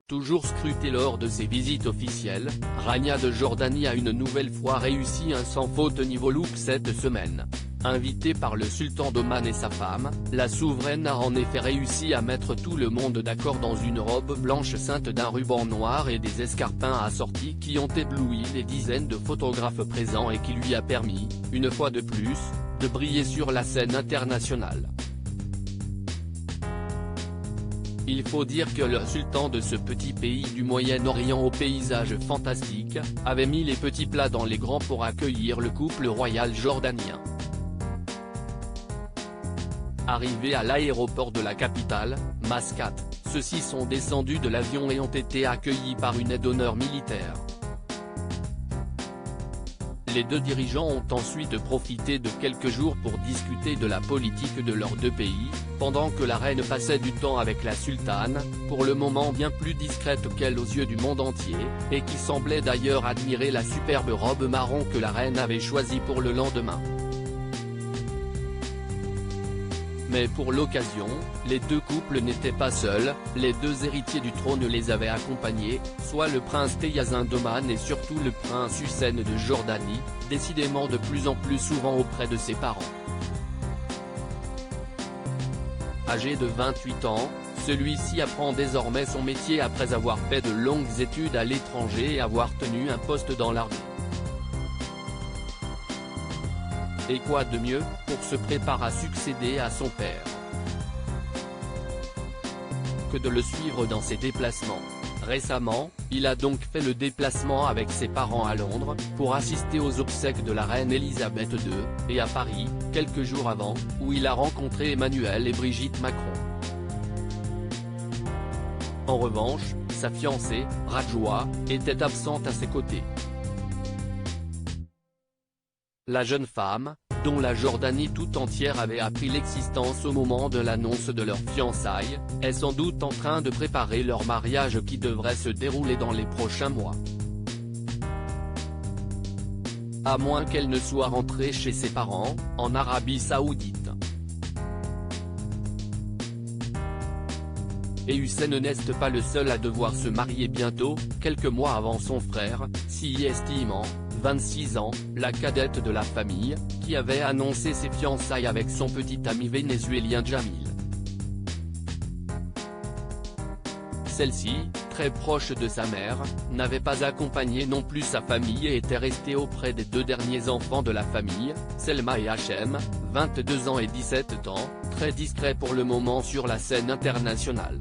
Toujours scrutée lors de ses visites officielles, Rania de Jordanie a une nouvelle fois réussi un sans faute niveau look cette semaine. Invitée par le sultan d'Oman et sa femme, la souveraine a en effet réussi à mettre tout le monde d'accord dans une robe blanche ceinte d'un ruban noir et des escarpins assortis qui ont ébloui les dizaines de photographes présents et qui lui a permis, une fois de plus, de briller sur la scène internationale. Il faut dire que le sultan de ce petit pays du Moyen-Orient au paysage fantastique, avait mis les petits plats dans les grands pour accueillir le couple royal jordanien. Arrivés à l'aéroport de la capitale, Mascate, ceux-ci sont descendus de l'avion et ont été accueillis par une aide d'honneur militaire. Les deux dirigeants ont ensuite profité de quelques jours pour discuter de la politique de leurs deux pays, pendant que la reine passait du temps avec la sultane, pour le moment bien plus discrète qu'elle aux yeux du monde entier, et qui semblait d'ailleurs admirer la superbe robe marron que la reine avait choisie pour le lendemain. Mais pour l'occasion, les deux couples n'étaient pas seuls, les deux héritiers du trône les avaient accompagnés, soit le prince Tayazin d'Oman et surtout le prince Hussein de Jordanie, décidément de plus en plus souvent auprès de ses parents. Âgé de 28 ans, celui-ci apprend désormais son métier après avoir fait de longues études à l'étranger et avoir tenu un poste dans l'armée. Et quoi de mieux, pour se préparer à succéder à son père, que de le suivre dans ses déplacements. Récemment, il a donc fait le déplacement avec ses parents à Londres, pour assister aux obsèques de la reine Elisabeth II, et à Paris, quelques jours avant, où il a rencontré Emmanuel et Brigitte Macron. En revanche, sa fiancée, Rajwa, était absente à ses côtés. La jeune femme, dont la Jordanie tout entière avait appris l'existence au moment de l'annonce de leur fiançailles, est sans doute en train de préparer leur mariage qui devrait se dérouler dans les prochains mois. À moins qu'elle ne soit rentrée chez ses parents, en Arabie Saoudite. Et Hussein n'est pas le seul à devoir se marier bientôt, quelques mois avant son frère, si estimant, 26 ans, la cadette de la famille, qui avait annoncé ses fiançailles avec son petit ami vénézuélien Jamil. Celle-ci, très proche de sa mère, n'avait pas accompagné non plus sa famille et était restée auprès des deux derniers enfants de la famille, Selma et Hachem, 22 ans et 17 ans, très discrets pour le moment sur la scène internationale.